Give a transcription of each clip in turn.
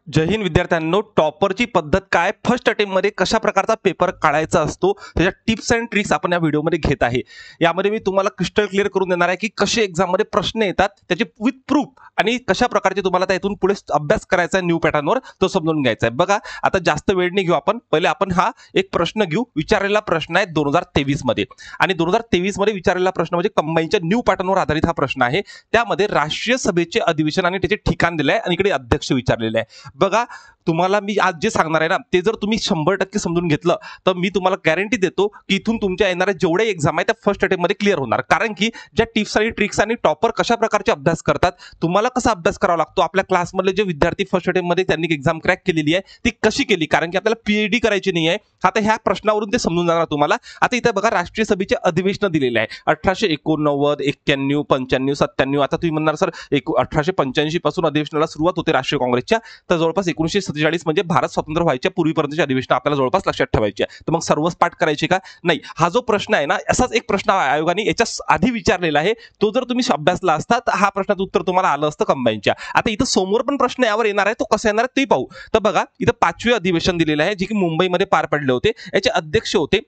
जय हिंद विद्यार्थ्यांनो, टॉपरची पद्धत काय, फर्स्ट अटेम्प्ट मध्ये कशा प्रकारचा पेपर काढायचा असतो त्याच्या टिप्स अँड ट्रिक्स आपण या व्हिडिओमध्ये घेत आहे। यामध्ये मी तुम्हाला क्रिस्टल क्लिअर करून देणार आहे की कसे एक्झाम मध्ये प्रश्न येतात, त्याचे विथ प्रूफ आणि कशा प्रकारचे तुम्हाला त्यातून पुढे अभ्यास करायचा आहे न्यू पॅटर्नवर तो समजून घ्यायचा आहे। बघा, आता जास्त वेळ नाही घेऊ आपण, पहिले आपण हा एक प्रश्न घेऊ। विचारलेला प्रश्न आहे 2023 मध्ये आणि 2023 मध्ये विचारलेला प्रश्न म्हणजे कंबाईनच्या न्यू पॅटर्नवर आधारित हा प्रश्न आहे। त्यामध्ये राष्ट्रीय सभेचे अधिवेशन आणि त्याचे ठिकाण दिले आहे आणि इकडे अध्यक्ष विचारलेले आहे। बघा, तुम्हाला मी आज जे सांगणार आहे ना ते जर तुम्ही 100% समजून घेतलं तर मी तुम्हाला गॅरंटी देतो की इथून तुमच्या येणाऱ्या जेवढे एक्झाम आहे त्या फर्स्ट अटेम्प्ट मध्ये क्लिअर होणार। कारण की ज्या टिप्स आणि ट्रिक्स आणि टॉपर कशा प्रकारचे अभ्यास करतात, तुम्हाला कसा अभ्यास करावा लागतो, आपल्या क्लासमधले जे विद्यार्थी फर्स्ट अटेम्प्ट मध्ये त्यांनी एक्झाम क्रॅक केलेली आहे ती कशी केली, कारण की आपल्याला पीएचडी करायची नाही आहे। आता ह्या प्रश्नावरून ते समजून जाणार तुम्हाला। आता इथे बघा, राष्ट्रीय सभेचे अधिवेशन दिलेले आहे 1889, 91, 95, 97। आता तुम्ही म्हणणार सर 1885 पासून अधिवेशनाला सुरुवात होते राष्ट्रीय काँग्रेसच्या, तर जवळपास 1947 म्हणजे भारत स्वतंत्र व्हायच्या पूर्वीपर्यंतचे अधिवेशन आपल्याला जवळपास लक्षात ठेवायचे आहे। तर मग सर्वच पाठ करायचे का? नाही। हा जो प्रश्न आहे ना, असाच एक प्रश्न आयोगाने याच्या आधी विचारलेला आहे, तो जर तुम्ही अभ्यासला असता तर हा प्रश्नाचं उत्तर तुम्हाला आलं असतं कंबाईनच्या। आता इथं समोर पण प्रश्न यावर येणार आहे, तो कसा येणार आहे ते पाहू। तर बघा, इथं 5वे अधिवेशन दिलेलं आहे जे की मुंबईमध्ये पार पडले होते। याचे अध्यक्ष होते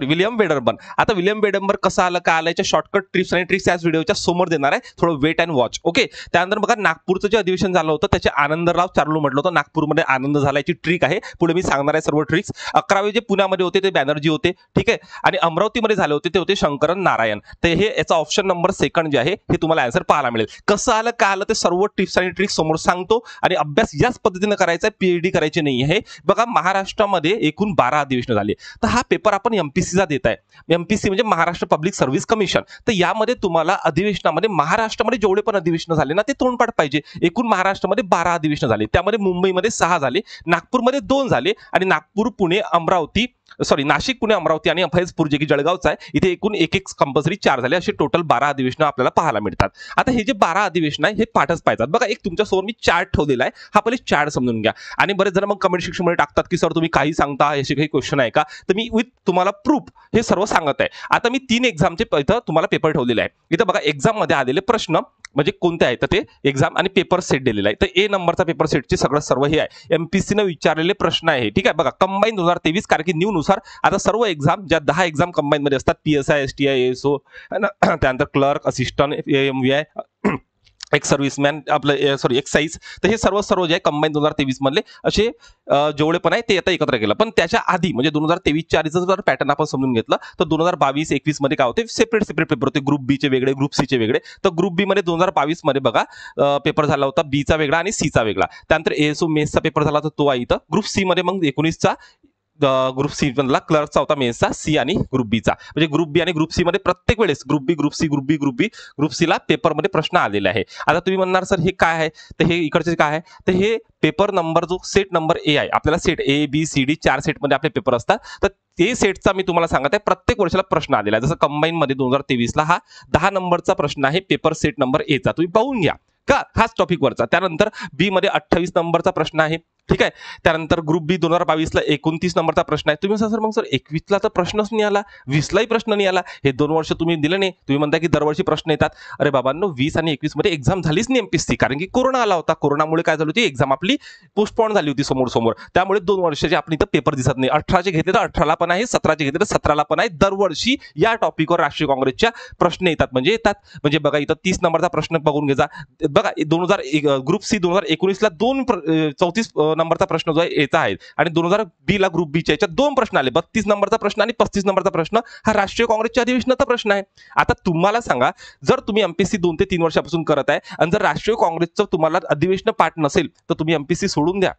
विलियम वेडरबर्न। आता विलियम वेडरबर्न कसा आलं, काय आलं, याच्या शॉर्टकट टिप्स आणि ट्रिक्स याच व्हिडिओच्या समोर देणार आहे, थोडं वेट अँड वॉच। ओके, त्यानंतर बघा, नागपूरचं जे अधिवेशन झालं होतं त्याचे आनंदराव चार्लू म्हटलं होतं। नागपूरमध्ये आनंद झाल्याची ट्रिक आहे, पुढे मी सांगणार आहे सर्व ट्रिक्स। 11वे जे पुण्यामध्ये होते ते बॅनर्जी होते, ठीक आहे, आणि अमरावतीमध्ये झाले होते ते होते शंकरन नारायण। तर हे याचा ऑप्शन नंबर सेकंड जे आहे हे तुम्हाला आन्सर पाहायला मिळेल। कसं आलं, काय आलं, ते सर्व टिप्स आणि ट्रिक्स समोर सांगतो आणि अभ्यास याच पद्धतीने करायचा आहे, पीएचडी करायची नाही आहे। बघा, महाराष्ट्रामध्ये एकूण 12 अधिवेशन झाले, तर हा पेपर आपण एमपीसीचा देत आहे। एमपीसी म्हणजे महाराष्ट्र पब्लिक सर्व्हिस कमिशन। तर यामध्ये तुम्हाला अधिवेशनामध्ये महाराष्ट्रामध्ये जेवढे पण अधिवेशन झाले ना ते तोंडपाठ पाहिजे। एकूण महाराष्ट्रामध्ये 12 अधिवेशन झाले, त्यामध्ये मुंबईमध्ये 6 झाले, नागपूरमध्ये 2 झाले आणि नाशिक, पुणे, अमरावती आणि फैजपूर जे की जळगावचा आहे इथे एकूण एक कंपल्सरी 4 झाले। असे टोटल 12 अधिवेशन आपल्याला पाहायला मिळतात। आता हे जे 12 अधिवेशन आहे हे पाठच पाहिजेत। बघा, एक तुमच्या समोर मी चार्ट ठेवलेला आहे, हा पहिले चार्ट समजून घ्या। आणि बरेच जण मग कमेंट सेक्शन मध्ये टाकतात की सर तुम्ही काही सांगता, असे काही क्वेश्चन आहे का? तर मी विथ तुम्हाला प्रूफ हे सर्व सांगत आहे। आता मी 3 एक्झामचे इथं तुम्हाला पेपर ठेवलेले आहे। इथं बघा, एक्झाम मध्ये आलेले प्रश्न म्हणजे कोणते आहेत तर ते एक्झाम आणि पेपर सेट दिलेला आहे। तर ए नंबरचा पेपर सेटचे सर्व हे आहे, एमपीसीने विचारलेले प्रश्न आहे। ठीक आहे, बघा, कंबाईन 2023 कारण की न्यू नुसार आता सर्व एक्झाम ज्या 10 एक्झाम कंबाईन मध्ये असतात, पीएसआय, एसटीआय, एएसओ, त्यानंतर क्लर्क, असिस्टंट, एएमव्हीआय, एक सर्व्हिसमॅन, आपलं एक्साइज, तर हे सर्व जे आहे कंबाईन 2023 मधले असे जेवढे पण आहे ते आता एकत्र केलं। पण त्याच्या आधी म्हणजे 2023च्या आधीचा जर पॅटर्न आपण समजून घेतलं तर 2022-21 मध्ये काय होते, सेपरेट पेपर होते, ग्रुप बी चे वेगळे, ग्रुप सी चे वेगळे। तर ग्रुप बी मध्ये 2022 मध्ये बघा पेपर झाला होता बी चा वेगळा आणि सी चा वेगळा। त्यानंतर एएसओ मेन्सचा पेपर झाला तर तो आहे इथं। ग्रुप सी मध्ये मग 19चा ग्रुप सी मधला क्लर्कचा होता मेन्सचा, सी आणि ग्रुप बी चा। म्हणजे ग्रुप बी आणि ग्रुप सी मध्ये प्रत्येक वेळेस ग्रुप बी, ग्रुप सी, ग्रुप बी, ग्रुप सी ला पेपरमध्ये प्रश्न आलेले आहे। आता तुम्ही म्हणणार सर हे काय आहे, तर हे इकडचे काय आहे, तर हे पेपर नंबर जो सेट नंबर ए आहे, आपल्याला set A B C D 4 सेटमध्ये आपले पेपर असतात। तर ते सेटचा मी तुम्हाला सांगत आहे प्रत्येक वर्षाला प्रश्न आलेला आहे। जसं कंबाईन मध्ये 2023 ला हा 10 नंबरचा प्रश्न आहे, पेपर सेट नंबर ए चा, तुम्ही पाहून घ्या का, हाच टॉपिक वरचा। त्यानंतर बी मध्ये 28 नंबरचा प्रश्न आहे, ठीक आहे। त्यानंतर ग्रुप बी 2022 ला 29 नंबरचा प्रश्न आहे। तुम्ही सर मग सर 21 ला तर प्रश्नच नाही आला, 20 लाही प्रश्न नाही आला, हे 2 वर्ष तुम्ही दिले नाही। तुम्ही म्हणता की दरवर्षी प्रश्न येतात। अरे बाबांनो, 20 आणि 21 मध्ये एक्झाम झालीच नाही एमपीएससी, कारण की कोरोना आला होता। कोरोनामुळे काय झालं होती, एक्झाम आपली पोस्टपोन झाली होती समोर, त्यामुळे 2 वर्षाचे आपण इथं पेपर दिसत नाही। 18चे घेतले तर 18ला पण आहे, 17चे घेतले तर 17ला पण आहे। दरवर्षी या टॉपिकवर राष्ट्रीय काँग्रेसच्या प्रश्न येतात म्हणजे बघा, इथं 30 नंबरचा प्रश्न बघून घ्या। बघा, ग्रुप सी 2019 ला 34 नंबरचा प्रश्न जो आहे याचा आहे आणि 2020 ला ग्रुप बी च्या याच्यात 2 प्रश्न आले, 32 नंबरचा प्रश्न आणि 35 नंबरचा प्रश्न हा राष्ट्रीय काँग्रेसच्या अधिवेशनाचा प्रश्न आहे। आता तुम्हाला सांगा, जर तुम्ही एमपीएससी 2 ते 3 वर्षापासून करत आहे आणि जर राष्ट्रीय काँग्रेसचं तुम्हाला अधिवेशन पाठ नसेल तर तुम्ही एमपीएससी सोडून द्या।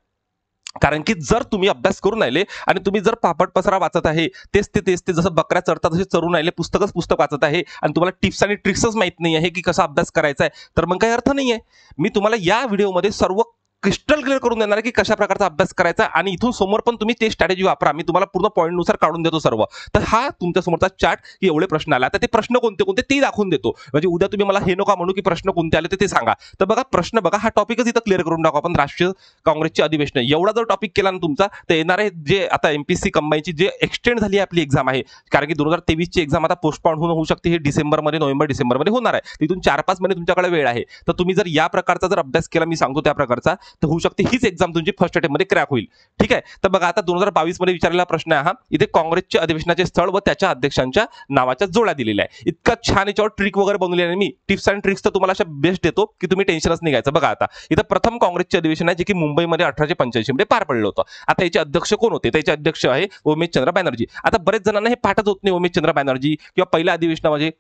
कारण की जर तुम्ही अभ्यास करून राहिले आणि तुम्ही जर पापड पसरा वाचत आहे, तेच ते जसं बकऱ्या चरतात तसे चरून राहिले, पुस्तक वाचत आहे आणि तुम्हाला टिप्स आणि ट्रिक्सच माहित नाही आहे की कसा अभ्यास करायचा आहे, तर मग काही अर्थ नाही आहे। मी तुम्हाला या व्हिडिओमध्ये सर्व क्रिस्टल क्लिअर करून देणार आहे की कशा प्रकारचा अभ्यास करायचा आणि इथून समोर पण तुम्ही ते स्ट्रॅटेजी वापरा। मी तुम्हाला पूर्ण पॉईंट नुसार काढून देतो सर्व। तर हा तुमच्या समोरचा चार्ट की एवढे प्रश्न आले, आता ते प्रश्न कोणते ते दाखवून देतो, म्हणजे उद्या तुम्ही मला हे नका म्हणू की प्रश्न कोणते आले ते सांगा। तर बघा, प्रश्न बघा, हा टॉपिकच इथं क्लिअर करून टाकू आपण, राष्ट्रीय काँग्रेसचे अधिवेशन। एवढा जर टॉपिक केला ना तुमचा, तर येणारे जे आता एमपीएससी कंबाईनची जे एक्सटेंड झाली आपली एक्झाम आहे, कारण की 2023 ची एक्झाम आता पोस्टपोन होऊ शकते, हे डिसेंबरमध्ये, नोव्हेंबर-डिसेंबरमध्ये होणार आहे। तिथून 4-5 महिने तुमच्याकडे वेळ आहे। तर तुम्ही जर या प्रकारचा जर अभ्यास केला, मी सांगतो त्या प्रकारचा, तर होऊ शकते हीच एक्झाम तुमची फर्स्ट अटेम्प्ट मध्ये क्रॅक होईल. ठीक आहे. तर बघा आता 2022 मध्ये विचारलेला प्रश्न आहे हा. इथे काँग्रेसचे अधिवेशनाचे स्थळ व त्याच्या अध्यक्षांच्या नावाच्या जोड्या दिलेल्या आहे. इतका छान याच्यावर ट्रिक वगैरे बनवली आहे मी. टिप्स अँड ट्रिक्स तर तुम्हाला अशा बेस्ट देतो की तुम्ही टेन्शनच नाही घ्यायचं. बघा आता इथं प्रथम काँग्रेसचे अधिवेशन आहे जे की मुंबईमध्ये 1885 मध्ये पार पडलं होतं. आता याचे अध्यक्ष कोण होते? त्याचे अध्यक्ष आहे उमेशचंद्र बॅनर्जी. आता बरेच जणांना हे पाठच होत नाही उमेशचंद्र बॅनर्जी किंवा पहिल्या अधिवेशनामध्ये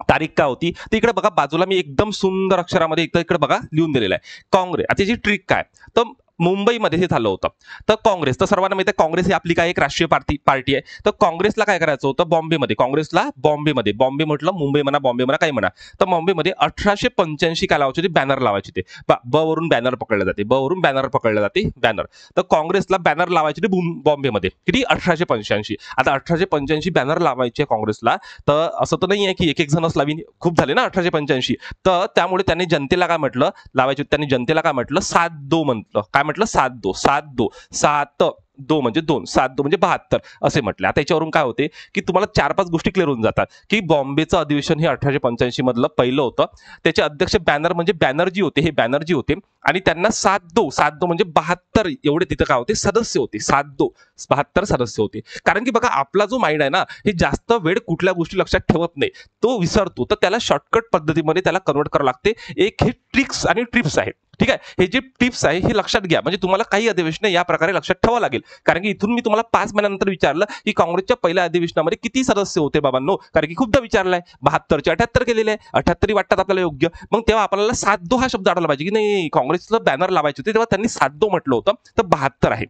तारीख काय होती. तर इकडे बघा बाजूला मी एकदम सुंदर अक्षरामध्ये इकडे बघा लिहून दिलेलं आहे काँग्रेस. आता याची ट्रिक काय, तर मुंबईमध्ये हे झालं होतं. तर काँग्रेस, तर सर्वांना माहिती आहे काँग्रेस ही आपली काय एक राष्ट्रीय पार्टी आहे. तर काँग्रेसला काय करायचं होतं बॉम्बेमध्ये, काँग्रेसला बॉम्बेमध्ये, बॉम्बे म्हटलं मुंबई म्हणा बॉम्बे म्हणा काही म्हणा, तर बॉम्बेमध्ये 1885 काय लावायचे होते, बॅनर लावायचे ते. ब वरून बॅनर पकडले जाते, ब वरून बॅनर पकडले जाते बॅनर. तर काँग्रेसला बॅनर लावायचे ते बॉम्बेमध्ये किती 1885. आता 1885 बॅनर लावायचे काँग्रेसला, तर असं तर नाही आहे की एक एक जणच लावीन, खूप झाले ना 1885. तर त्यामुळे त्यांनी जनतेला काय म्हटलं लावायचे, त्यांनी जनतेला काय म्हटलं 7-2 म्हटलं. काय म्हटलं 7-2, 7-2, 7-2 म्हणजे 2, 7-2 म्हणजे 72 असे म्हटले. आता याच्यावरून काय होते की तुम्हाला 4-5 गोष्टी क्लिअर होऊन जातात की बॉम्बेचं अधिवेशन हे 1885 मधलं पहिलं होतं. त्याचे अध्यक्ष बॅनर्जी होते, हे बॅनर्जी होते आणि त्यांना 7-2 म्हणजे 72 एवढे तिथं काय होते सदस्य होते. 72 सदस्य होते. कारण की बघा आपला जो माइंड आहे ना हे जास्त वेळ कुठल्या गोष्टी लक्षात ठेवत नाही, तो विसरतो. तर त्याला शॉर्टकट पद्धतीमध्ये त्याला कन्वर्ट करावं लागते. एक हे ट्रिक्स आणि टिप्स आहेत. ठीक आहे. हे जे टिप्स आहे हे लक्षात घ्या, म्हणजे तुम्हाला काही अधिवेशन या प्रकारे लक्षात ठेवावं लागेल. कारण की इथून मी तुम्हाला 5 महिन्यानंतर विचारलं की काँग्रेसच्या पहिल्या अधिवेशनामध्ये किती सदस्य होते बाबांनो, कारण की खूपदा विचारलाय. 72चे 78 केलेले आहे, 78 वाटतात आपल्याला योग्य. मग तेव्हा आपल्याला 7-2 हा शब्द आढळला पाहिजे की नाही काँग्रेसला बॅनर लावायचे होते तेव्हा त्यांनी 7-2 म्हटलं होतं, तर 72 आहे.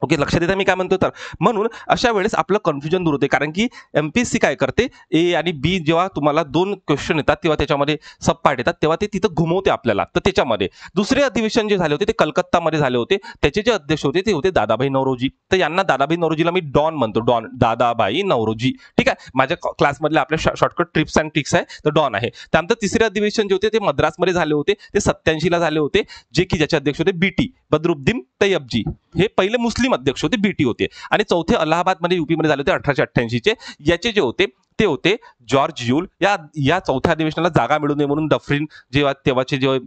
ओके, लक्षात येतं मी काय म्हणतो. तर म्हणून अशा वेळेस आपलं कन्फ्युजन दूर होते, कारण की एमपीएससी काय करते ए आणि बी जेव्हा तुम्हाला 2 क्वेश्चन येतात तेव्हा त्याच्यामध्ये सब पार्ट येतात तेव्हा ते तिथं घुमवते आपल्याला. तर त्याच्यामध्ये दुसरे अधिवेशन जे झाले होते ते कलकत्तामध्ये झाले होते. त्याचे जे अध्यक्ष होते ते होते दादाभाई नौरोजी. तर यांना दादाभाई नौरोजीला मी डॉन म्हणतो, डॉन दादाभाई नौरोजी. ठीक आहे. माझ्या क्लासमधले आपल्या शॉर्टकट ट्रिप्स अँड ट्रिक्स आहे, तर डॉन आहे. त्यानंतर तिसरे अधिवेशन जे होते ते मद्रासमध्ये झाले होते, ते 87 ला झाले होते, जे की ज्याचे अध्यक्ष होते बीटी बद्रुद्दीन तय्यबजी. हे पहिले मुस्लिम अध्यक्ष होते, बीटी होते. आणि चौथे अलाहाबादमध्ये युपीमध्ये झाले होते 1888 चे. याचे जे होते ते होते जॉर्ज यूल. या चौथ्या अधिवेशनाला जागा मिळू नये म्हणून डफरीन जेव्हा तेव्हाचे जे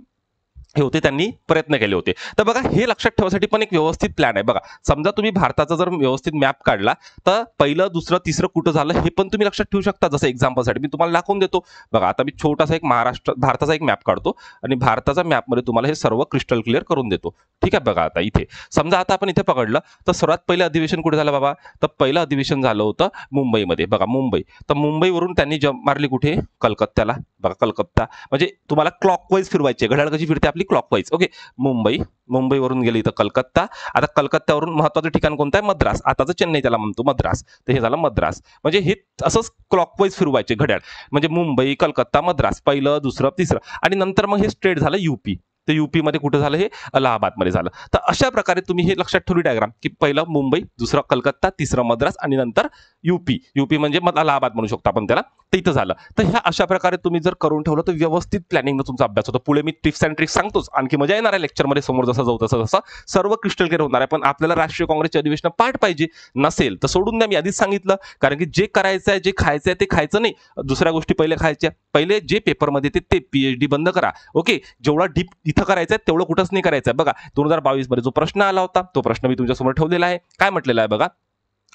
हे होते त्यांनी प्रयत्न केले होते. तर बघा हे लक्षात ठेवण्यासाठी पण एक व्यवस्थित प्लॅन आहे. बघा समजा तुम्ही भारताचा जर व्यवस्थित मॅप काढला तर पहिलं दुसरं तिसरं कुठं झालं हे पण तुम्ही लक्षात ठेवू शकता. जसं एक्झाम्पलसाठी मी तुम्हाला दाखवून देतो. बघा आता मी छोटासा एक भारताचा एक मॅप काढतो आणि भारताचा मॅपमध्ये तुम्हाला हे सर्व क्रिस्टल क्लिअर करून देतो. ठीक आहे. बघा आता इथे समजा आता आपण इथे पकडलं तर सर्वात पहिलं अधिवेशन कुठे झालं बाबा, तर पहिलं अधिवेशन झालं होतं मुंबईमध्ये. बघा मुंबई, तर मुंबईवरून त्यांनी जंप मारली कुठे, कलकत्त्याला. बघा कलकत्ता म्हणजे तुम्हाला क्लॉकवाईज फिरवायचे, घड्याळ कशी फिरते आपली क्लॉकवाईज. ओके, मुंबईवरून गेली तर कलकत्ता. आता कलकत्त्यावरून महत्वाचं ठिकाण कोणतं आहे, मद्रास. आताचं चेन्नई त्याला म्हणतो मद्रास, तर हे झालं मद्रास. म्हणजे हे असंच क्लॉकवाईज फिरवायचे घड्याळ, म्हणजे मुंबई कलकत्ता मद्रास पहिलं दुसरं तिसरं आणि नंतर मग हे स्ट्रेट झालं यूपी. तर यूपी मध्ये कुठे झालं, हे अलाहाबादमध्ये झालं. तर अशा प्रकारे तुम्ही हे लक्षात ठेवली डायग्राम की पहिलं मुंबई, दुसरं कलकत्ता, तिसरं मद्रास आणि नंतर यूपी म्हणजे मग अलाहाबाद म्हणू शकतो आपण त्याला. तर इथं झालं. तर ह्या अशा प्रकारे तुम्ही जर करून ठेवलं तर व्यवस्थित प्लॅनिंगनं तुमचा अभ्यास होतो. पुढे मी टिप्स अँड ट्रिक्स सांगतोच, आणखी मजा येणार आहे लेक्चरमध्ये समोर जसं जाऊ तसं सर्व क्रिस्टल क्लिअर होणार आहे. पण आपल्याला राष्ट्रीय काँग्रेसचे अधिवेशन पाठ पाहिजे, नसेल तर सोडून द्या. मी आधीच सांगितलं, कारण की जे करायचं आहे जे खायचं आहे ते खायचं नाही, दुसऱ्या गोष्टी पहिले खायच्या. पहिले जे पेपरमध्ये ते पीएचडी बंद करा. ओके, जेवढा डीप इथं करायचं आहे तेवढं कुठंच नाही करायचं आहे. बघा 2022 मध्ये जो प्रश्न आला होता तो प्रश्न मी तुमच्यासमोर ठेवलेला आहे. काय म्हटलेला आहे बघा,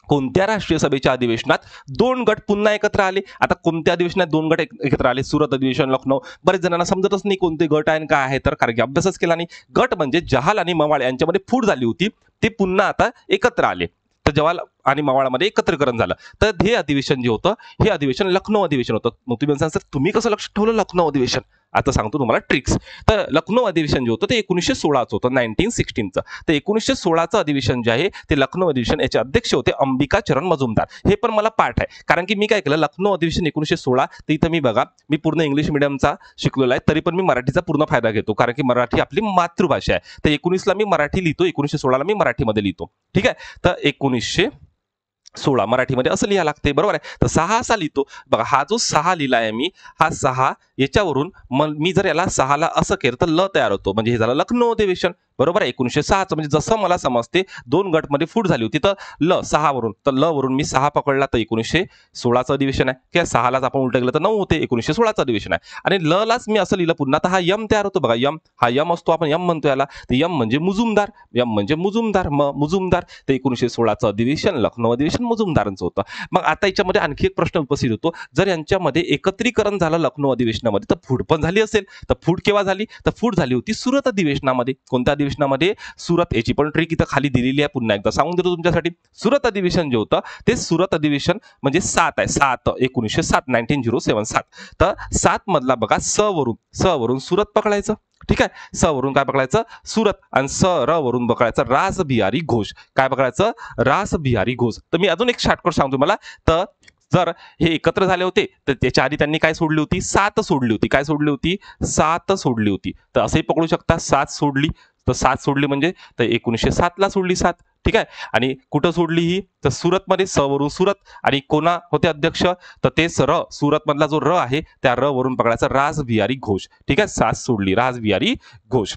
कोणत्या राष्ट्रीय सभेच्या अधिवेशनात 2 गट पुन्हा एकत्र आले. आता कोणत्या अधिवेशनात 2 गट एकत्र आले, सुरत अधिवेशन, लखनौ. बरेच जणांना समजतच नाही कोणते गट आहे काय आहे, तर कारण की अभ्यासच केला नाही. गट म्हणजे जहाल आणि मवाळ यांच्यामध्ये फूट झाली होती, ते पुन्हा आता एकत्र आले. तर जवाल आणि मवाळामध्ये एकत्रीकरण झालं. तर हे अधिवेशन जे होतं हे अधिवेशन लखनौ अधिवेशन होतं. मग तुम्ही सांगा सर तुम्ही कसं लक्षात ठेवलं लखनौ अधिवेशन, आता सांगतो तुम्हाला ट्रिक्स. तर लखनौ अधिवेशन जे होतं ते 1916चं होतं, 1916चं. तर 1916चं अधिवेशन जे आहे ते लखनौ अधिवेशन, याचे अध्यक्ष होते अंबिका चरण मजुमदार. हे पण मला पाठ आहे, कारण की मी काय केलं लखनौ अधिवेशन 1916, तर इथं मी बघा मी पूर्ण इंग्लिश मिडियमचा शिकलेला आहे, तरी पण मी मराठीचा पूर्ण फायदा घेतो, कारण की मराठी आपली मातृभाषा आहे. तर 19ला मी मराठी लिहितो, 1916ला मी मराठीमध्ये लिहितो. ठीक आहे. तर 1916 मराठीमध्ये असं लिहा लागते, बरोबर आहे. तर 6 असा लिहितो बघा. हा जो 6 लिहिला आहे मी, हा 6 याच्यावरून मी जर याला 6ला असं केलं तर ल तयार होतो, म्हणजे हे झालं लखनौ अधिवेशन. बरोबर आहे. 1906चं म्हणजे जसं मला समजते 2 गटमध्ये फूट झाली होती, तर ल 6 वरून, तर ल वरून मी 6 पकडला तर 1916चं अधिवेशन आहे, किंवा 6लाच आपण उलटं गेलं तर 9 होते, 1916चं अधिवेशन आहे. आणि ल लाच मी असं लिहिलं पुन्हा, तर हा यम तयार होतो बघा. यम, हा यम असतो, आपण यम म्हणतो याला, तर यम म्हणजे मुजुमदार, यम म्हणजे मुजुमदार, मुजुमदार. तर 1916चं अधिवेशन लखनौ अधिवेशन मुजुमदारांचं होतं. मग आता याच्यामध्ये आणखी एक प्रश्न उपस्थित होतो, जर यांच्यामध्ये एकत्रीकरण झालं लखनौ अधिवेशनामध्ये, तर फूट पण झाली असेल, तर फूट केव्हा झाली, तर फूट झाली होती सुरत अधिवेशनामध्ये. कोणत्या अधिवेशनामध्ये? सुरत. याची पण ट्रिक इथं खाली दिलेली आहे, पुन्हा एकदा सांगून देतो तुमच्यासाठी. सुरत अधिवेशन जे होतं ते सुरत अधिवेशन म्हणजे 7 आहे, 7 1907, 1907. तर 7 मधला बघा स वरून सुरत पकडायचं. ठीक आहे, स वरून काय पकडायचं? सुरत. आणि स र वरून पकडायचं रास बिहारी घोष. काय पकडायचं? रास बिहारी घोष. तर मी अजून एक शॉर्टकट सांगतो तुम्हाला. तर जर हे एकत्र झाले होते तर त्याच्या आधी त्यांनी काय सोडली होती? 7 सोडली होती. काय सोडली होती? 7 सोडली होती. तर असंही पकडू शकता, 7 सोडली. तर 7 सोडली म्हणजे तर 1907ला सोडली 7. ठीक आहे. आणि कुठं सोडली ही? तर सुरतमध्ये, स वरून सुरत. आणि कोणा होते अध्यक्ष? तर तेच र, सुरत मधला जो र आहे त्या र वरून पकडायचा रास बिहारी घोष. ठीक आहे, 7 सोडली, रास बिहारी घोष.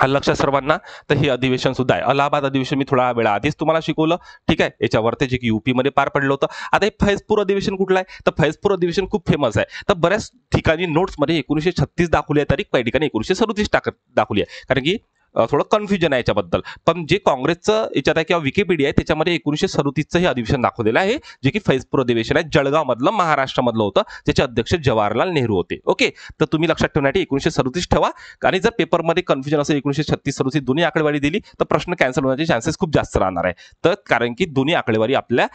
आलं लक्षात सर्वांना? तर हे अधिवेशन सुद्धा आहे. अलाहाबाद अधिवेशन मी थोडा वेळा आधीच तुम्हाला शिकवलं. ठीक आहे, याच्यावरती जे की युपी मध्ये पार पडलं होतं. आता हे फैजपूर अधिवेशन कुठलं आहे? तर फैजपूर अधिवेशन खूप फेमस आहे. तर बऱ्याच ठिकाणी नोट्समध्ये 1936 दाखवली आहे तारीख, काही ठिकाणी 1937 दाखवली आहे, कारण की थोडं कन्फ्युजन आहे याच्याबद्दल. पण जे काँग्रेसचं याच्यात आहे किंवा विकिपीडिया आहे त्याच्यामध्ये 1937चं हे अधिवेशन दाखवलेलं आहे, जे की फैजपूर अधिवेशन आहे, जळगाव मधलं, महाराष्ट्रामधलं होतं, ज्याचे अध्यक्ष जवाहरलाल नेहरू होते. ओके, तर तुम्ही लक्षात ठेवण्यासाठी 1937 ठेवा. आणि जर पेपरमध्ये कन्फ्युजन असेल 1936-37 दोन्ही आकडेवारी दिली तर प्रश्न कॅन्सल होण्याचे चान्सेस खूप जास्त राहणार आहे. तर कारण की दोन्ही आकडेवारी आपल्या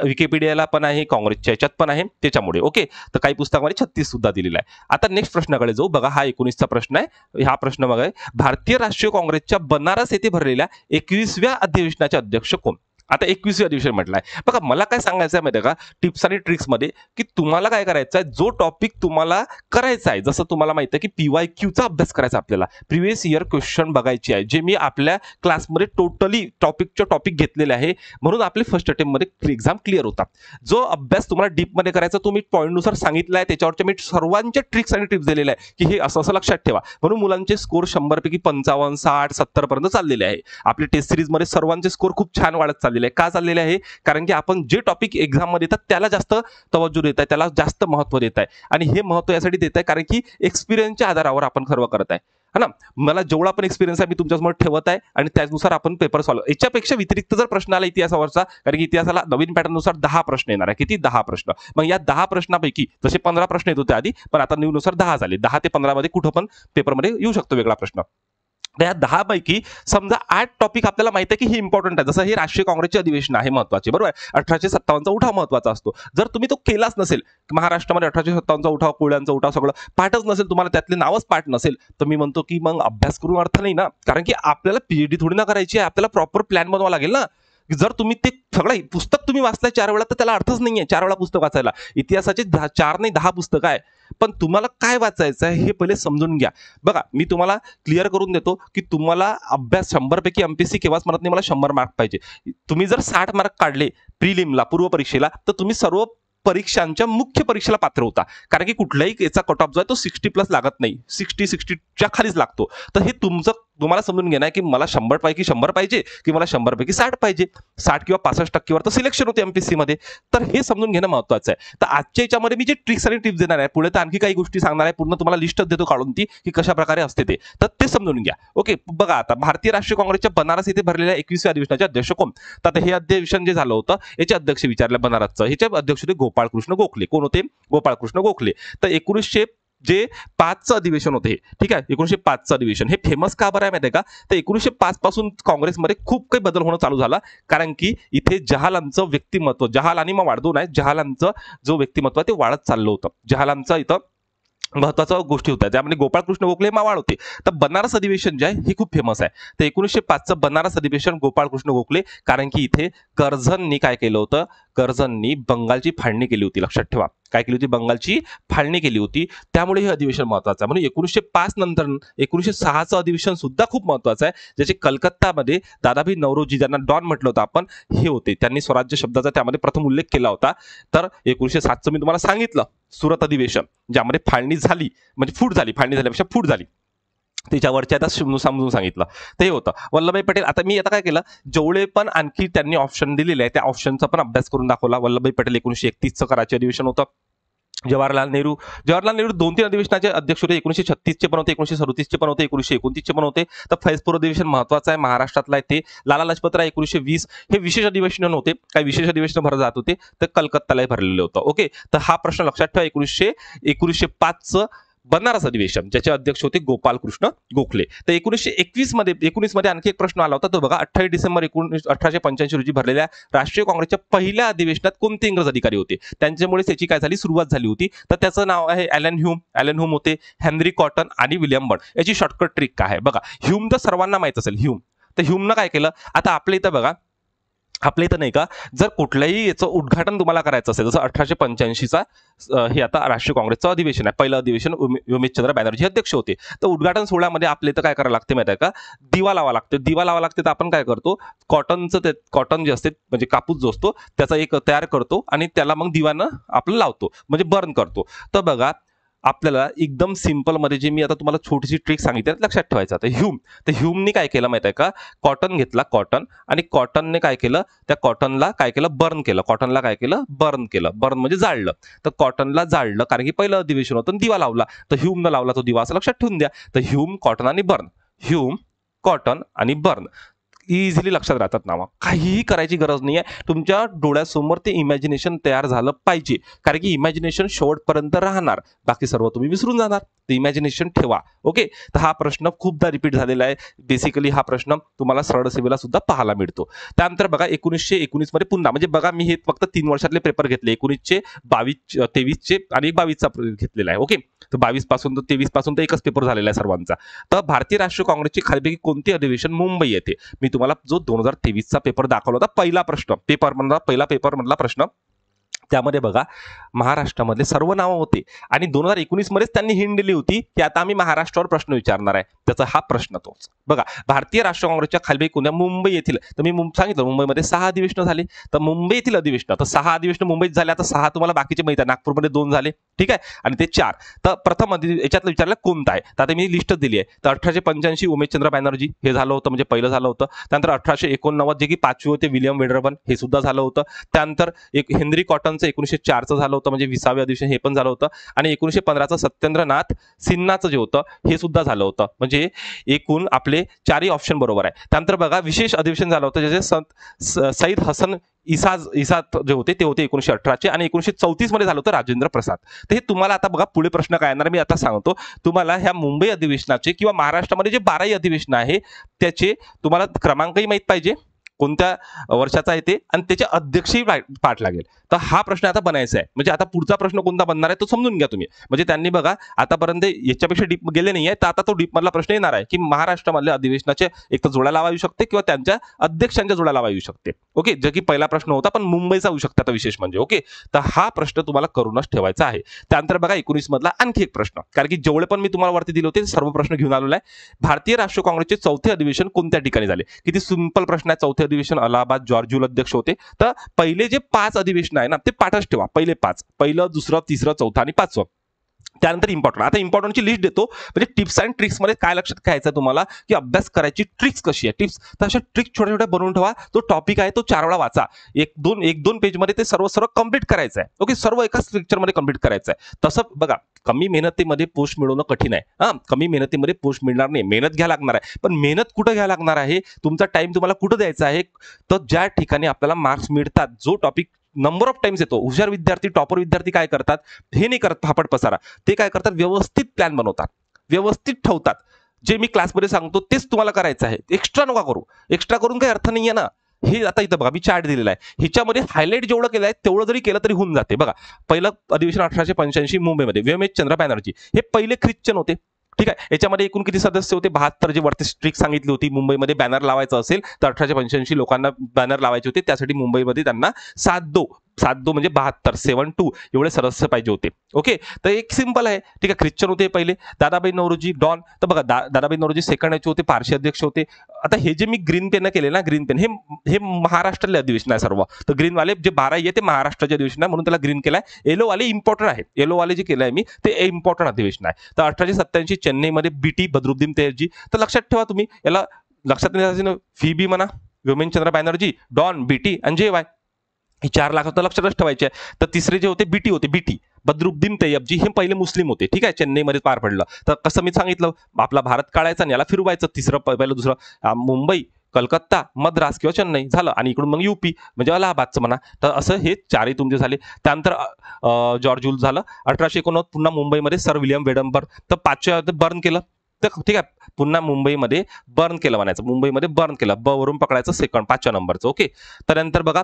विकिपीडियाला पण आहे, काँग्रेसच्या याच्यात पण आहे, त्याच्यामुळे. ओके, तर काही पुस्तकामध्ये 36 सुद्धा दिलेला आहे. आता नेक्स्ट प्रश्नाकडे जाऊ. बघा, हा 19चा प्रश्न आहे. हा प्रश्न बघा, भारतीय राष्ट्रीय काँग्रेसच्या बनारस येथे भरलेल्या 21व्या अधिवेशनाचे अध्यक्ष कोण? आता 21वे अधिवेशन म्हटलंय. बघा, मला काय सांगायचं आहे माहिती आहे का, टिप्स आणि ट्रिक्स मध्ये, की तुम्हाला काय करायचं आहे, जो टॉपिक तुम्हाला करायचा आहे, जसं तुम्हाला माहिती आहे की PYQचा अभ्यास करायचा आपल्याला, प्रिव्हियस इयर क्वेश्चन बघायची आहे, जे मी आपल्या क्लासमध्ये टोटली टॉपिक घेतलेले आहे, म्हणून आपले फर्स्ट अटेम्प्ट मध्ये एक्झाम क्लिअर होतात. जो अभ्यास तुम्हाला डीप मध्ये करायचा तो मी पॉईंटनुसार सांगितला आहे, त्याच्यावरच्या मी सर्वांच्या ट्रिक्स आणि टिप्स दिलेल्या आहे, की हे असं असं लक्षात ठेवा. म्हणून मुलांचे स्कोर 100 पैकी 55, 60, 70 पर्यंत चाललेले आहे. आपल्या टेस्ट सिरीज मध्ये सर्वांचे स्कोर खूप छान वाढत चाललेले आहे. का चाललेले आहे? कारण की आपण जे टॉपिक एक्झाम मध्ये येतात त्याला जास्त तवज्जो देत आहे, त्याला जास्त महत्व देत आहे. आणि हे महत्व यासाठी देत आहे कारण की एक्सपिरियन्सच्या आधारावर आपण सर्व करत आहे, है ना. मला जेवढा पण एक्सपिरियन्स आहे मी तुमच्यासमोर ठेवत आहे, आणि त्यानुसार आपण पेपर सॉल्व्ह. याच्यापेक्षा व्यतिरिक्त जर प्रश्न आला इतिहासावरचा, कारण की इतिहासाला नवीन पॅटर्ननुसार 10 प्रश्न येणार आहे. किती? 10 प्रश्न. मग या 10 प्रश्नापैकी जसे 15 प्रश्न येत होते आधी, पण आता न्यूनुसार 10 झाले. 10 ते 15 मध्ये कुठं पण पेपरमध्ये येऊ शकतो वेगळा प्रश्न. तर या 10 पैकी समजा 8 टॉपिक आपल्याला माहिती आहे की हे इम्पॉर्टंट आहे. जसं हे राष्ट्रीय काँग्रेसचे अधिवेशन आहे महत्वाचे, बरोबर आहे. 1857चा उठाव महत्वाचा असतो. जर तुम्ही तो केलाच नसेल, महाराष्ट्रामध्ये 1857चा उठाव, कोळ्यांचा उठाव सगळं पाठच नसेल, तुम्हाला त्यातले नावच पाठ नसेल, तर मी म्हणतो की मग अभ्यास करून अर्थ नाही ना. कारण की आपल्याला PhD थोडी ना करायची आहे, आपल्याला प्रॉपर प्लॅन बनवावा लागेल ना. जर तुम्ही ते सगळं पुस्तक तुम्ही वाचलाय 4 वेळा, तर त्याला अर्थच नाहीये 4 वेळा पुस्तक वाचायला. इतिहासाचे 4 नाही 10 पुस्तकं आहे. पण तुम्हाला काय वाचायचं आहे हे पहिले समजून घ्या. बघा, मी तुम्हाला क्लिअर करून देतो की तुम्हाला अभ्यास 100 पैकी MPSC केव्हाच म्हणत नाही मला 100 मार्क पाहिजे. तुम्ही जर 60 मार्क काढले प्रिलिमला, पूर्व परीक्षेला, तर तुम्ही सर्व परीक्षांच्या मुख्य परीक्षेला पात्र होता. कारण की कुठल्याही याचा कट ऑफ जो आहे तो 60+ लागत नाही, 60च्या खालीच लागतो. तर हे तुम्हाला समजून घेणं आहे की मला 100 पैकी 100 पाहिजे की मला 100 पैकी 60 पाहिजे. 60 किंवा 65% तर सिलेक्शन होते MPSC मध्ये. तर हे समजून घेणं महत्वाचं आहे. तर आजच्या याच्यामध्ये मी जे ट्रिक्स आणि टिप्स देणार आहे, पुढे तर आणखी काही गोष्टी सांगणार आहे, पूर्ण तुम्हाला लिस्टच देतो काढून ती, की कशा प्रकारे असते ते. तर ते समजून घ्या. ओके, बघा, आता भारतीय राष्ट्रीय काँग्रेसच्या बनारस येथे भरलेल्या 21व्या अधिवेशनाचे अध्यक्ष कोण? तर आता हे अधिवेशन जे झालं होतं याचे अध्यक्ष विचारले बनारसचं, ह्याचे अध्यक्ष होते गोपाळकृष्ण गोखले. कोण होते? गोपाळकृष्ण गोखले. तर 1905चं अधिवेशन होते हे. ठीक आहे, 1905चं अधिवेशन हे फेमस का बरं आहे माहिती आहे का? तर 1905 पासून काँग्रेसमध्ये खूप काही बदल होणं चालू झाला, कारण की इथे जहालांचं व्यक्तिमत्व, जहाल आणि मग वाढदो नाही, जहालांचं जो व्यक्तिमत्व आहे ते वाढत चाललं होतं. जहालांचं इथं महत्वाच्या गोष्टी होत्या, त्यामध्ये गोपाळकृष्ण गोखले मावाळ होते. तर बनारस अधिवेशन जे आहे हे खूप फेमस आहे. तर 1905चं बनारस अधिवेशन गोपाळकृष्ण गोखले, कारण की इथे कर्झननी काय केलं होतं? कर्झननी बंगालची फाळणी केली होती. लक्षात ठेवा, काय केली होती? बंगालची फाळणी केली होती. त्यामुळे हे अधिवेशन महत्वाचं आहे. म्हणून 1905 नंतर 1906चं अधिवेशन सुद्धा खूप महत्वाचं आहे, ज्याचे कलकत्तामध्ये दादाभाई नौरोजी, ज्यांना डॉन म्हटलं होतं आपण, हे होते. त्यांनी स्वराज्य शब्दाचा त्यामध्ये प्रथम उल्लेख केला होता. तर 1907चं मी तुम्हाला सांगितलं सुरत अधिवेशन, ज्यामध्ये फाळणी झाली, म्हणजे फूट झाली, फाळणी झाल्यापेक्षा फूट झाली. त्याच्यावरच्या आता समजून सांगितलं. ते होतं वल्लभभाई पटेल. आता मी आता काय केलं, जेवढे पण आणखी त्यांनी ऑप्शन दिलेले आहे त्या ऑप्शनचा पण अभ्यास करून दाखवला. वल्लभभाई पटेल 1931चं कराची अधिवेशन होतं. जवाहरलाल नेहरू 2-3 अधिवेशनाचे अध्यक्ष होते. 1936चे पण होते, 1937चे पण होते, 1929चे पण होते. तर फैजपूर अधिवेशन महत्वाचं आहे, महाराष्ट्रातलं आहे ते. लाला लजपतराय 1920 हे विशेष अधिवेशन होते. काही विशेष अधिवेशन भरत जात होते, तर कलकत्तालाही भरलेलं होतं. ओके, तर हा प्रश्न लक्षात ठेवा. 1905चं बनारस अधिवेशन, ज्याचे अध्यक्ष होते गोपालकृष्ण गोखले. तर 1919 मध्ये आणखी एक प्रश्न आला होता, तो बघा 28 डिसेंबर 1885 रोजी भरलेल्या राष्ट्रीय काँग्रेसच्या पहिल्या अधिवेशनात कोणते इंग्रज अधिकारी होते. त्यांच्यामुळे त्याची काय झाली, सुरुवात झाली होती. तर त्याचं नाव आहे ॲलन ह्यूम होते, हेनरी कॉटन आणि विल्यम बर्ड. याची शॉर्टकट ट्रिक काय आहे बघा. ह्यूम तर सर्वांना माहित असेल. तर ह्यूमनं काय केलं, आता आपल्या इथं बघा, आपल्या इथं नाही का, जर कुठल्याही याचं उद्घाटन तुम्हाला करायचं असेल, जसं 1885चा हे आता राष्ट्रीय काँग्रेसचं अधिवेशन आहे, पहिलं अधिवेशन, उमेशचंद्र बॅनर्जी अध्यक्ष होते. तर उद्घाटन सोहळ्यामध्ये आपल्या इथं काय करावं लागते माहिती आहे का, दिवा लावा लागते. तर आपण काय करतो, कॉटन जे असते म्हणजे कापूस जो असतो त्याचा एक तयार करतो आणि त्याला मग दिवानं आपलं लावतो, म्हणजे बर्न करतो. तर बघा, आपल्याला एकदम सिंपल मध्ये जे मी आता तुम्हाला छोटीशी ट्रिक सांगितली लक्षात ठेवायचं. तर ह्यूमने काय केलं माहिती आहे का, कॉटन घेतला, आणि कॉटनने काय केलं, त्या कॉटनला काय केलं, बर्न केलं. बर्न म्हणजे जाळलं. तर कॉटनला जाळलं, कारण की पहिलं अधिवेशन होतं, दिवा लावला. तर ह्यूमनं लावला तो दिवा, असं लक्षात ठेवून द्या. तर ह्यूम, कॉटन आणि बर्न इझिली लक्षात राहतात नावं. काहीही करायची गरज नाही आहे. तुमच्या डोळ्यासमोर ते इमॅजिनेशन तयार झालं पाहिजे, कारण की इमॅजिनेशन शेवटपर्यंत राहणार, बाकी सर्व तुम्ही विसरून जाणार. तर इमॅजिनेशन ठेवा. ओके, तर हा प्रश्न खूपदा रिपीट झालेला आहे. बेसिकली हा प्रश्न तुम्हाला सरळ सेवेला सुद्धा पाहायला मिळतो. त्यानंतर बघा 1919 मध्ये पुन्हा, म्हणजे बघा मी हे फक्त 3 वर्षातले पेपर घेतले, 19चे, 22, 23चे आणि 22चा घेतलेला आहे. ओके, तर 22 पासून तर 23 पासून तर एकच पेपर झालेला आहे सर्वांचा. तर भारतीय राष्ट्रीय काँग्रेसची खालीपैकी कोणते अधिवेशन मुंबई येथे. मी तुम्हाला जो 2023चा पेपर दाखवला होता, पहिला पेपर मधला प्रश्न, त्यामध्ये बघा महाराष्ट्रामधले सर्व नावं होते आणि 2019 मध्येच त्यांनी हिंट दिली होती की आता आम्ही महाराष्ट्रावर प्रश्न विचारणार आहे. त्याचा हा प्रश्न तोच बघा. भारतीय राष्ट्रीय काँग्रेसच्या खाली कोणत्या, मुंबई येथील. तर मी सांगितलं मुंबईमध्ये 6 अधिवेशन झाले. तर मुंबई येथील अधिवेशन, तर 6 अधिवेशन मुंबईत झाले. आता 6 तुम्हाला बाकीचे माहिती आहे, नागपूरमध्ये 2 झाले, ठीक आहे, आणि ते 4. तर प्रथम याच्यातलं विचारलं कोणता आहे, तर आता मी लिस्टच दिली आहे. तर 1885 उमेशचंद्र बॅनर्जी हे झालं होतं, म्हणजे पहिलं झालं होतं. त्यानंतर 1889 जे की 5वे होते विलियम वेडरबन, हे सुद्धा झालं होतं. त्यानंतर एक हेनरी कॉटनचं 1904चं झालं होतं, म्हणजे 20वे अधिवेशन, हे पण झालं होतं. आणि 1915चं सत्येंद्रनाथ सिन्हाचं जे होतं हे सुद्धा झालं होतं. म्हणजे एकूण आपले 4ही ऑप्शन बरोबर आहे. त्यानंतर बघा विशेष अधिवेशन झालं होतं, ज्याचे सईद हसन इसाज जे होते ते होते 1918चे, आणि 1934 मध्ये झालं होतं राजेंद्र प्रसाद. तर हे तुम्हाला आता बघा पुढे प्रश्न काय येणार, मी आता सांगतो तुम्हाला. ह्या मुंबई अधिवेशनाचे किंवा महाराष्ट्रामध्ये जे 12ही अधिवेशन आहे त्याचे तुम्हाला क्रमांकही माहित पाहिजे, कोणत्या वर्षाचा आहे ते, आणि त्याचे अध्यक्षही पाठ लागेल. तर हा प्रश्न आता बनायचा आहे. म्हणजे आता पुढचा प्रश्न कोणता बनणार आहे तो समजून घ्या तुम्ही. म्हणजे त्यांनी बघा आतापर्यंत याच्यापेक्षा डीप गेले नाही आहे, तर आता तो डीप मधला प्रश्न येणार आहे की महाराष्ट्रामधल्या अधिवेशनाचे एक तर जोड्या लावा येऊ शकते किंवा त्यांच्या अध्यक्षांच्या जोड्या लावा येऊ शकते. ओके, जे की पहिला प्रश्न होता, पण मुंबईचा होऊ शकता विशेष म्हणजे. ओके, तर हा प्रश्न तुम्हाला करूनच ठेवायचा आहे. त्यानंतर बघा 19 मधला आणखी एक प्रश्न, कारण की जेवढे पण मी तुम्हाला वरती दिले होते सर्व प्रश्न घेऊन आलेलो आहे. भारतीय राष्ट्रीय काँग्रेसचे 4थे अधिवेशन कोणत्या ठिकाणी झाले. किती सिंपल प्रश्न आहे. 4थे अधिवेशन अलाहाबाद, जॉर्ज अध्यक्ष होते. तर पहिले जे 5 अधिवेशन आहे ना ते पाठच ठेवा. पहिले 5, पहिलं, दुसरं, तिसरं, चौथं आणि 5वं. त्यानंतर इम्पॉर्टंट, आता इम्पॉर्टंटची लिस्ट देतो. म्हणजे टिप्स अँड ट्रिक्स मध्ये काय लक्षात घ्यायचं तुम्हाला, की अभ्यास करायची ट्रिक्स कशी आहे. टिप्स तर अशा ट्रिक्स छोट्या छोट्या बनवून ठेवा. तो टॉपिक आहे तो 4 वेळा वाचा. एक दोन पेज मध्ये ते सर्व कंप्लीट करायचं आहे. ओके, सर्व एकाच लेक्चर मध्ये कंप्लीट करायचं आहे. तसं बघा, कमी मेहनतीमध्ये पोस्ट मिळवणं कठीण आहे. कमी मेहनतीमध्ये पोस्ट मिळणार नाही, मेहनत घ्यायला लागणार आहे. पण मेहनत कुठं घ्यायला लागणार आहे, तुमचा टाइम तुम्हाला कुठं द्यायचा आहे, तर ज्या ठिकाणी आपल्याला मार्क्स मिळतात, जो टॉपिक नंबर ऑफ टाइम्स येतो. हुशार विद्यार्थी, टॉपर विद्यार्थी काय करतात, हे नाही करत फापट पसारा. ते काय करतात, व्यवस्थित प्लॅन बनवतात, व्यवस्थित ठेवतात. जे मी क्लासमध्ये सांगतो तेच तुम्हाला करायचं आहे. एक्स्ट्रा नका करू. एक्स्ट्रा करून काही अर्थ नाहीये ना. हे आता इथं बघा मी चार्ट दिलेला आहे, ह्याच्यामध्ये हायलाइट जेवढं केलं आहे तेवढं जरी केलं तरी होऊन जाते. बघा, पहिलं अधिवेशन 1885 मुंबईमध्ये, उमेशचंद्र बॅनर्जी हे पहिले ख्रिश्चन होते, ठीक आहे. याच्यामध्ये एकूण किती सदस्य होते, 72. जे वरती स्ट्रिक सांगितली होती, मुंबईमध्ये बॅनर लावायचं असेल तर 1885 लोकांना बॅनर लावायचे होते. त्यासाठी मुंबईमध्ये त्यांना 7-2 72 म्हणजे 72, 72 एवढे सदस्य पाहिजे होते. ओके, तर एक सिंपल आहे. ठीक आहे, ख्रिश्चन होते पहिले, दादाभाई नौरोजी डॉन. तर बघा दादाभाई नौरोजी सेकंड याचे होते, पारशी अध्यक्ष होते. आता हे जे मी ग्रीन पेन केले ना, ग्रीन पेन हे महाराष्ट्रातले अधिवेशन आहे सर्व. तर ग्रीन वाले जे 12 आहे ते महाराष्ट्राचे अधिवेशन आहे म्हणून त्याला ग्रीन केलाय. येलो वाले इम्पॉर्टंट आहेत. येलो वाले जे केलंय मी ते इम्पॉर्टंट अधिवेशन आहे. तर 1887 चेन्नईमध्ये बीटी बद्रुद्दीन तैयबजी. तर लक्षात ठेवा तुम्ही, याला लक्षात नाही फीबी म्हणा, व्योमचंद्र बॅनर्जी, डॉन, बीटी आणि जे वाय, ही 4 लाख लक्षातच ठेवायचे. तर तिसरे जे होते बीटी बद्रुद्दीन तैयबजी, हे पहिले मुस्लिम होते. ठीक आहे, चेन्नईमध्ये पार पडलं. तर कसं मी सांगितलं, आपला भारत काढायचा आणि याला फिरवायचं. तिसरं पहिलं दुसरं मुंबई, कलकत्ता, मद्रास किंवा चेन्नई झालं आणि इकडून मग यूपी म्हणजे अलाहाबादचं म्हणा. तर असं हे 4ही तुमचे झाले. त्यानंतर जॉर्ज वुल्फ झालं. 1889 पुन्हा मुंबईमध्ये सर विलियम वेडनबर्ग. तर 5च्या बर्न केलं. तर ठीक आहे, पुन्हा मुंबईमध्ये बर्न केलं म्हणायचं. मुंबईमध्ये बर्न केलं, ब वरून पकडायचं सेकंड 5च्या नंबरचं. ओके, त्यानंतर बघा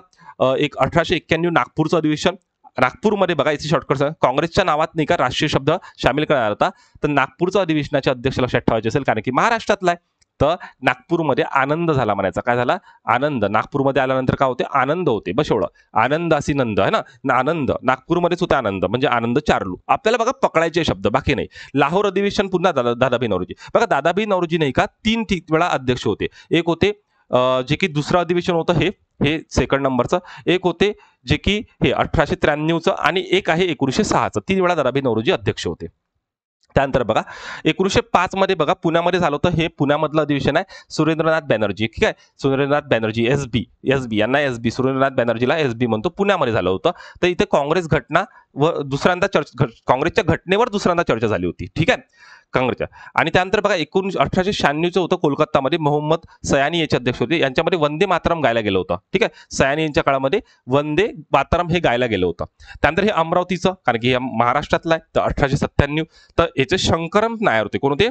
एक 1891 नागपूरचं अधिवेशन. नागपूरमध्ये बघा इथे शॉर्टकट, काँग्रेसच्या नावात नाही का राष्ट्रीय शब्द सामील करण्यात होता. तर नागपूरचं अधिवेशनाचे अध्यक्ष लक्षात ठेवायचे असेल, कारण की महाराष्ट्रातला आहे. तर नागपूरमध्ये आनंद झाला म्हणायचा. काय झाला? आनंद. नागपूरमध्ये आल्यानंतर काय होते? आनंद होते. बस एवढं. आनंद असी नंद आहे ना, आनंद. नागपूरमध्येच होते आनंद, म्हणजे आनंद चारलू. आपल्याला बघा पकडायचे शब्द, बाकी नाही. लाहोर अधिवेशन पुन्हा दादाभाई नौरोजी. बघा दादाभाई नौरोजी नाही का 3 वेळा अध्यक्ष होते. एक होते जे की दुसरं अधिवेशन होतं हे सेकंड नंबरचं. एक होते जे की हे 1893चं आणि एक आहे 1906चं. 3 वेळा दादाभाई नौरोजी अध्यक्ष होते. त्यानंतर बघा 1905 मध्ये बघा पुण्यामध्ये झालं होतं. हे पुण्यामधलं अधिवेशन आहे. सुरेंद्रनाथ बॅनर्जी, ठीक आहे, सुरेंद्रनाथ बॅनर्जी एसबी यांना एसबी, सुरेंद्रनाथ बॅनर्जीला एसबी म्हणतो, पुण्यामध्ये झालं होतं. तर इथे काँग्रेस घटना व दुसऱ्यांदा काँग्रेसच्या घटनेवर दुसऱ्यांदा चर्चा झाली होती. ठीक आहे, काँग्रेसच्या. आणि त्यानंतर बघा 1896चं होतं कोलकातामध्ये, मोहम्मद सयानी याचे अध्यक्ष होते. यांच्यामध्ये वंदे मातरम गायला गेलं होतं. ठीक आहे, सयानी यांच्या काळामध्ये वंदे मातरम हे गायला गेलं होतं. त्यानंतर हे अमरावतीचं, कारण की हे महाराष्ट्रातलं आहे. तर 1897. तर याचे शंकरन नायर होते. कोण होते?